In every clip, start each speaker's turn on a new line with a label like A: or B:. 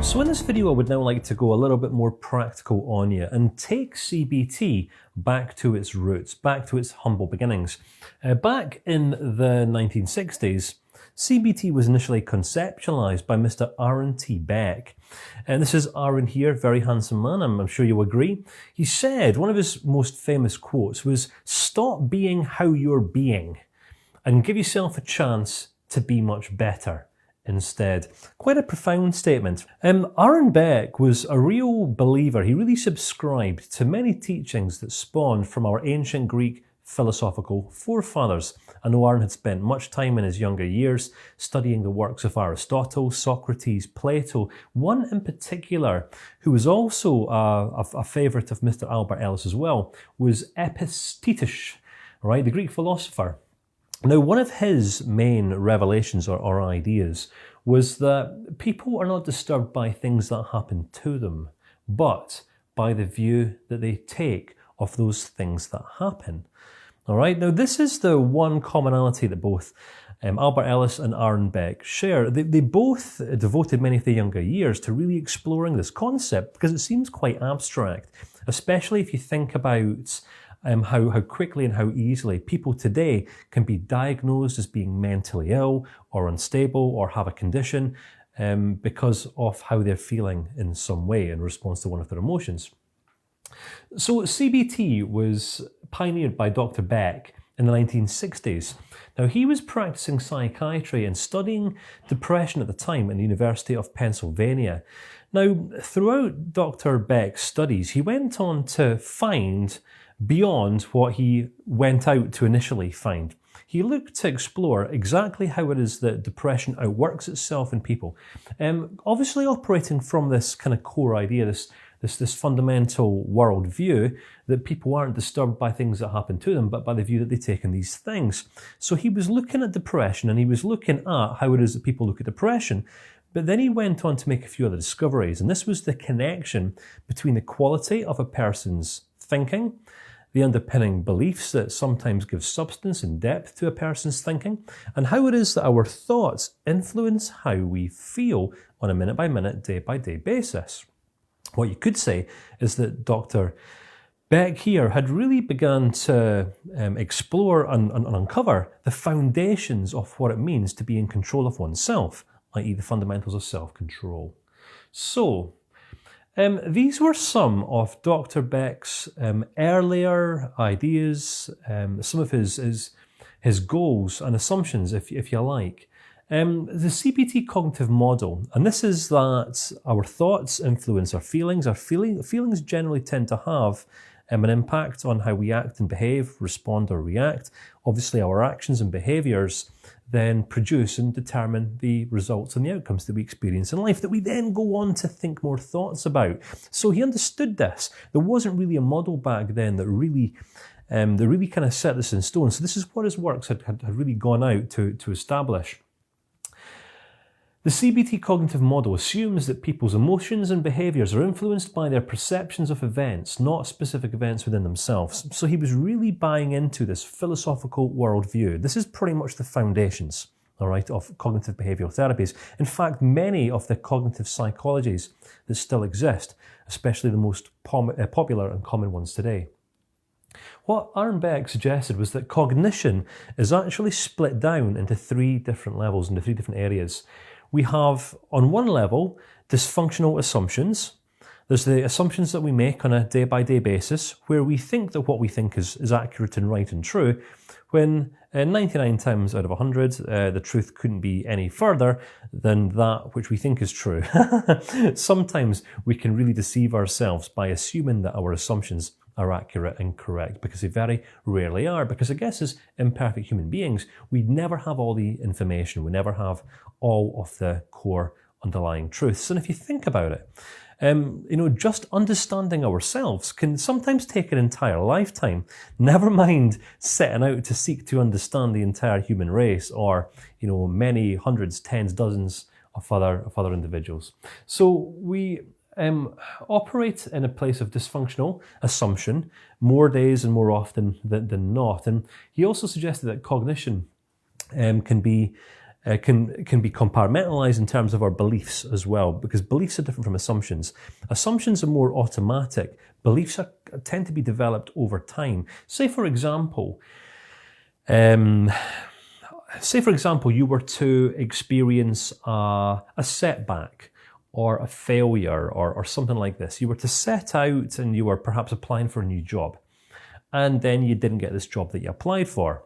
A: So in this video I would now like to go a little bit more practical on you and take CBT back to its roots, back to its humble beginnings. Back in the 1960s, CBT was initially conceptualized by Mr. Aaron T. Beck. And this is Aaron here, very handsome man, I'm sure you'll agree. He said, one of his most famous quotes was, "Stop being how you're being and give yourself a chance to be much better instead." Quite a profound statement. Aaron Beck was a real believer. He really subscribed to many teachings that spawned from our ancient Greek philosophical forefathers. I know Aaron had spent much time in his younger years studying the works of Aristotle, Socrates, Plato. One in particular, who was also a favourite of Mr. Albert Ellis as well, was Epictetus, right, the Greek philosopher. Now, one of his main revelations or ideas was that people are not disturbed by things that happen to them, but by the view that they take of those things that happen. All right, now this is the one commonality that both Albert Ellis and Aaron Beck share. They both devoted many of their younger years to really exploring this concept because it seems quite abstract, especially if you think about how quickly and how easily people today can be diagnosed as being mentally ill or unstable or have a condition because of how they're feeling in some way in response to one of their emotions. So CBT was pioneered by Dr. Beck in the 1960s. Now, he was practicing psychiatry and studying depression at the time in the University of Pennsylvania. Now, throughout Dr. Beck's studies, he went on to find beyond what he went out to initially find. He looked to explore exactly how it is that depression outworks itself in people. Obviously operating from this kind of core idea, this fundamental worldview that people aren't disturbed by things that happen to them, but by the view that they take in these things. So he was looking at depression and he was looking at how it is that people look at depression. But then he went on to make a few other discoveries, and this was the connection between the quality of a person's thinking, the underpinning beliefs that sometimes give substance and depth to a person's thinking, and how it is that our thoughts influence how we feel on a minute-by-minute, day-by-day basis. What you could say is that Dr. Beck here had really begun to explore and uncover the foundations of what it means to be in control of oneself, i.e. the fundamentals of self-control. So, these were some of Dr. Beck's earlier ideas, some of his goals and assumptions, if you like. The CBT cognitive model, and this is that our thoughts influence our feelings. Our feelings generally tend to have an impact on how we act and behave, respond or react. Obviously, our actions and behaviours then produce and determine the results and the outcomes that we experience in life that we then go on to think more thoughts about. So he understood this. There wasn't really a model back then that really kind of set this in stone. So this is what his works had really gone out to establish. The CBT cognitive model assumes that people's emotions and behaviours are influenced by their perceptions of events, not specific events within themselves. So he was really buying into this philosophical worldview. This is pretty much the foundations, all right, of cognitive behavioural therapies. In fact, many of the cognitive psychologies that still exist, especially the most popular and common ones today. What Aaron Beck suggested was that cognition is actually split down into three different levels, into three different areas. We have, on one level, dysfunctional assumptions. There's the assumptions that we make on a day-by-day basis, where we think that what we think is accurate and right and true, when 99 times out of 100, the truth couldn't be any further than that which we think is true. Sometimes we can really deceive ourselves by assuming that our assumptions are accurate and correct, because they very rarely are. Because I guess as imperfect human beings, we never have all the information, we never have all of the core underlying truths. And if you think about it, just understanding ourselves can sometimes take an entire lifetime, never mind setting out to seek to understand the entire human race or, many hundreds, tens, dozens of other individuals. So we operate in a place of dysfunctional assumption more days and more often than not. And he also suggested that cognition can be can be compartmentalized in terms of our beliefs as well, because beliefs are different from assumptions. Assumptions are more automatic. Beliefs tend to be developed over time. Say for example, you were to experience a setback or a failure or something like this. You were to set out and you were perhaps applying for a new job, and then you didn't get this job that you applied for.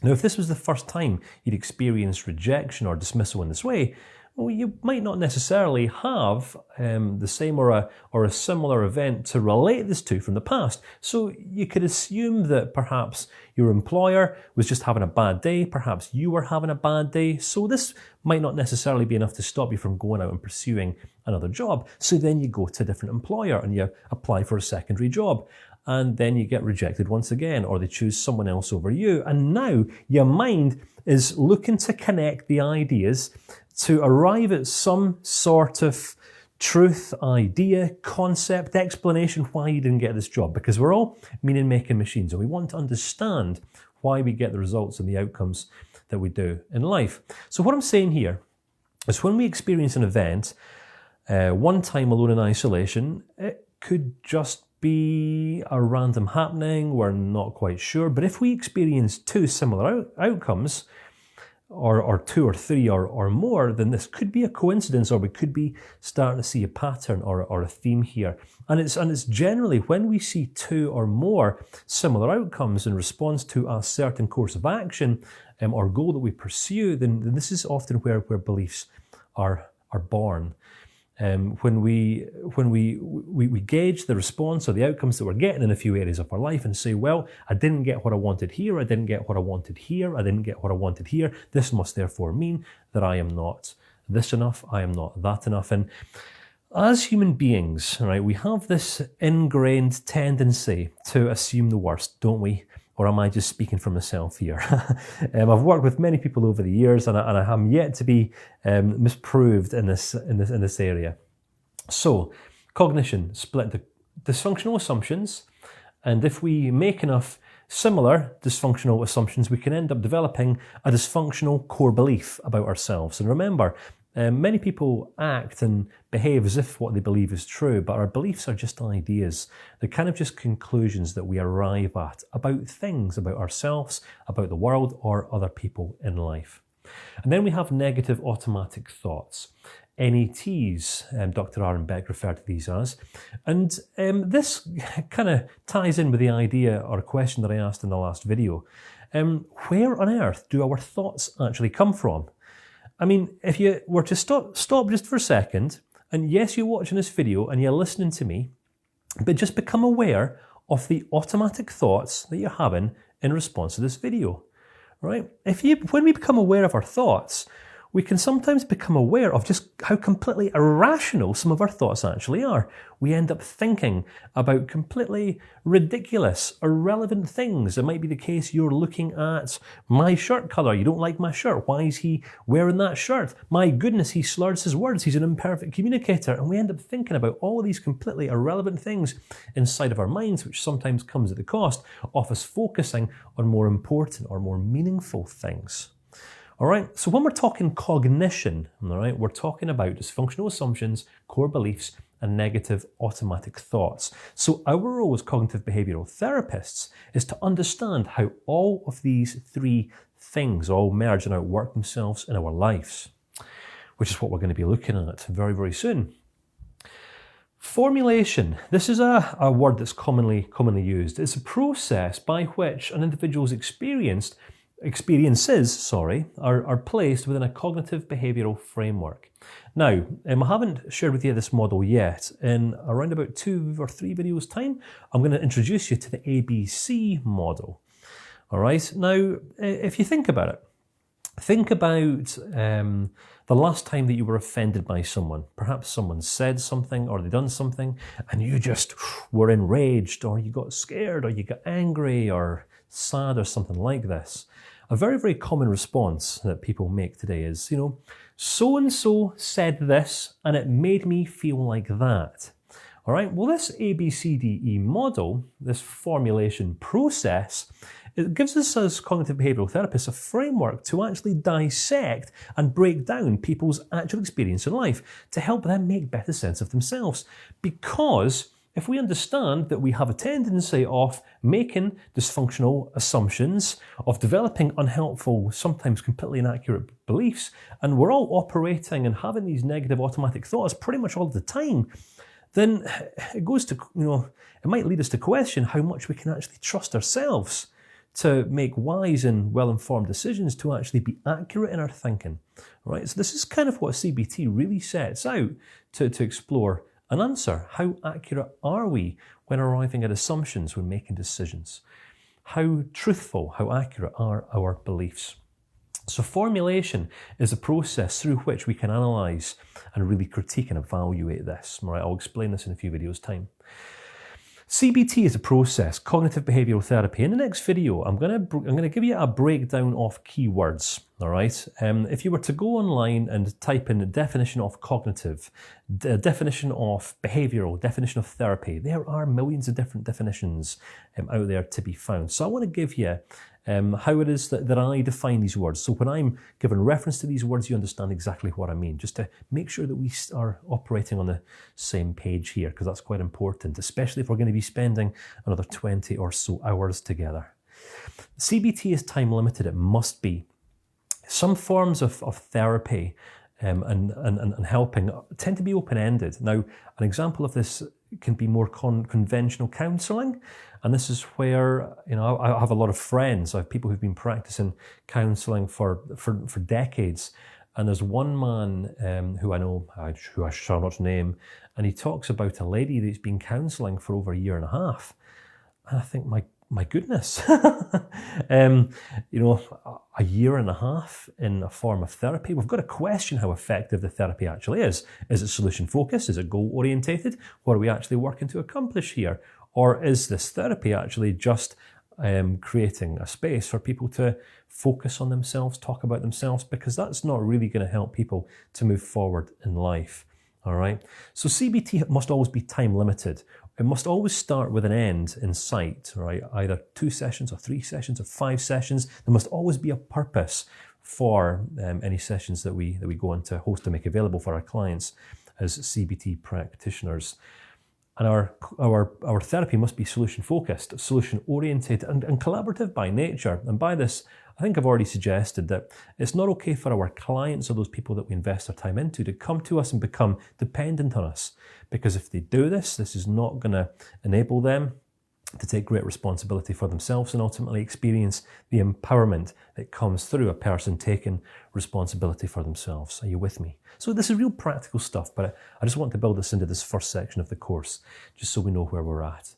A: Now, if this was the first time you'd experienced rejection or dismissal in this way, well, you might not necessarily have the same or a similar event to relate this to from the past. So you could assume that perhaps your employer was just having a bad day, perhaps you were having a bad day, so this might not necessarily be enough to stop you from going out and pursuing another job. So then you go to a different employer and you apply for a secondary job. And then you get rejected once again, or they choose someone else over you. And now your mind is looking to connect the ideas to arrive at some sort of truth, idea, concept, explanation why you didn't get this job. Because we're all meaning-making machines, and we want to understand why we get the results and the outcomes that we do in life. So what I'm saying here is when we experience an event, one time alone in isolation, it could just be a random happening, we're not quite sure. But if we experience two similar outcomes, or two or three or more, then this could be a coincidence, or we could be starting to see a pattern or a theme here. And it's generally when we see two or more similar outcomes in response to a certain course of action or goal that we pursue, then this is often where beliefs are born. When we gauge the response or the outcomes that we're getting in a few areas of our life and say, well, I didn't get what I wanted here, I didn't get what I wanted here, I didn't get what I wanted here, this must therefore mean that I am not this enough, I am not that enough. And as human beings, right, we have this ingrained tendency to assume the worst, don't we? Or am I just speaking for myself here? I've worked with many people over the years, and I am yet to be misproved in this area. So, cognition split into dysfunctional assumptions, and if we make enough similar dysfunctional assumptions, we can end up developing a dysfunctional core belief about ourselves. And remember, many people act and behave as if what they believe is true, but our beliefs are just ideas. They're kind of just conclusions that we arrive at about things, about ourselves, about the world, or other people in life. And then we have negative automatic thoughts. NETs, Dr. Aaron Beck referred to these as. And this kind of ties in with the idea or question that I asked in the last video. Where on earth do our thoughts actually come from? I mean, if you were to stop just for a second, and yes, you're watching this video and you're listening to me, but just become aware of the automatic thoughts that you're having in response to this video, right? When we become aware of our thoughts, we can sometimes become aware of just how completely irrational some of our thoughts actually are. We end up thinking about completely ridiculous, irrelevant things. It might be the case you're looking at my shirt colour. You don't like my shirt. Why is he wearing that shirt? My goodness, he slurs his words. He's an imperfect communicator. And we end up thinking about all of these completely irrelevant things inside of our minds, which sometimes comes at the cost of us focusing on more important or more meaningful things. All right, so when we're talking cognition, all right, we're talking about dysfunctional assumptions, core beliefs, and negative automatic thoughts. So our role as cognitive behavioral therapists is to understand how all of these three things all merge and outwork themselves in our lives, which is what we're going to be looking at very, very soon. Formulation. This is a word that's commonly used. It's a process by which an individual's experiences are placed within a cognitive behavioural framework. Now, I haven't shared with you this model yet. In around about 2 or 3 videos time, I'm going to introduce you to the ABC model. All right. Now, if you think about it, think about the last time that you were offended by someone. Perhaps someone said something or they done something and you just were enraged, or you got scared, or you got angry or sad or something like this. A very, very common response that people make today is, so-and-so said this and it made me feel like that. All right, well, this ABCDE model, this formulation process, it gives us as cognitive behavioural therapists a framework to actually dissect and break down people's actual experience in life to help them make better sense of themselves. Because if we understand that we have a tendency of making dysfunctional assumptions, of developing unhelpful, sometimes completely inaccurate beliefs, and we're all operating and having these negative automatic thoughts pretty much all the time, then it goes to, it might lead us to question how much we can actually trust ourselves to make wise and well-informed decisions, to actually be accurate in our thinking, right? So this is kind of what CBT really sets out to explore and answer. How accurate are we when arriving at assumptions, when making decisions? How truthful, how accurate are our beliefs? So formulation is a process through which we can analyse and really critique and evaluate this. Right, I'll explain this in a few videos' time. CBT is a process, cognitive behavioural therapy. In the next video, I'm going to give you a breakdown of keywords. All right. If you were to go online and type in the definition of cognitive, the definition of behavioural, definition of therapy, there are millions of different definitions out there to be found. So I want to give you how it is that I define these words. So when I'm giving reference to these words, you understand exactly what I mean, just to make sure that we are operating on the same page here, because that's quite important, especially if we're going to be spending another 20 or so hours together. CBT is time limited. It must be. Some forms of therapy and helping tend to be open-ended. Now, an example of this can be more conventional counselling, and this is where, I have a lot of friends. I have people who've been practicing counselling for decades, and there's one man who I know, who I shall not name, and he talks about a lady that's been counselling for over a year and a half, and I think, my goodness, a year and a half in a form of therapy. We've got to question how effective the therapy actually is. Is it solution focused? Is it goal orientated? What are we actually working to accomplish here? Or is this therapy actually just creating a space for people to focus on themselves, talk about themselves? Because that's not really going to help people to move forward in life. All right. So CBT must always be time limited. It must always start with an end in sight, right? Either 2 sessions or 3 sessions or 5 sessions. There must always be a purpose for any sessions that we go on to host and make available for our clients as CBT practitioners. And our therapy must be solution focused, solution oriented, and collaborative by nature. And by this, I think I've already suggested that it's not okay for our clients or those people that we invest our time into to come to us and become dependent on us. Because if they do this, this is not going to enable them to take great responsibility for themselves and ultimately experience the empowerment that comes through a person taking responsibility for themselves. Are you with me? So this is real practical stuff, but I just want to build this into this first section of the course, just so we know where we're at.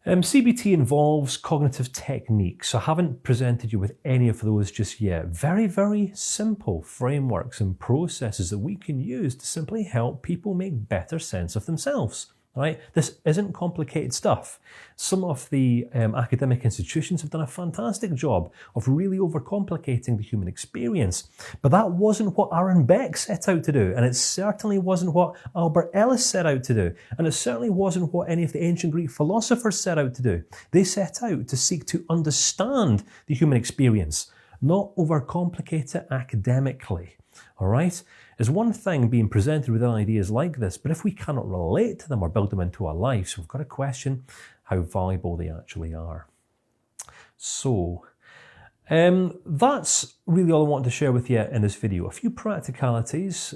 A: CBT involves cognitive techniques. I haven't presented you with any of those just yet. Very, very simple frameworks and processes that we can use to simply help people make better sense of themselves. Right? This isn't complicated stuff. Some of the academic institutions have done a fantastic job of really overcomplicating the human experience, but that wasn't what Aaron Beck set out to do, and it certainly wasn't what Albert Ellis set out to do, and it certainly wasn't what any of the ancient Greek philosophers set out to do. They set out to seek to understand the human experience, not overcomplicate it academically. All right? There's one thing being presented with ideas like this, but if we cannot relate to them or build them into our lives, we've got to question how valuable they actually are. So, that's really all I wanted to share with you in this video. A few practicalities,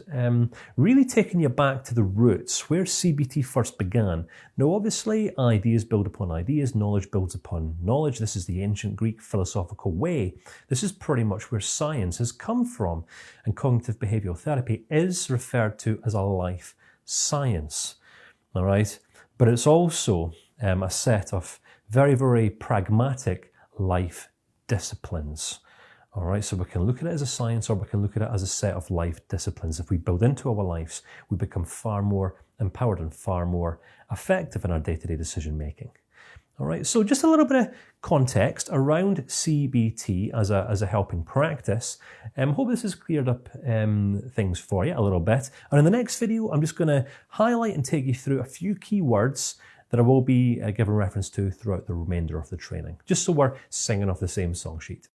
A: really taking you back to the roots, where CBT first began. Now, obviously, ideas build upon ideas, knowledge builds upon knowledge. This is the ancient Greek philosophical way. This is pretty much where science has come from, and cognitive behavioral therapy is referred to as a life science, all right? But it's also a set of very, very pragmatic life disciplines. All right, so we can look at it as a science, or we can look at it as a set of life disciplines. If we build into our lives, we become far more empowered and far more effective in our day-to-day decision making. All right, so just a little bit of context around CBT as a helping practice. Hope this has cleared up things for you a little bit. And in the next video, I'm just going to highlight and take you through a few key words that I will be giving reference to throughout the remainder of the training, just so we're singing off the same song sheet.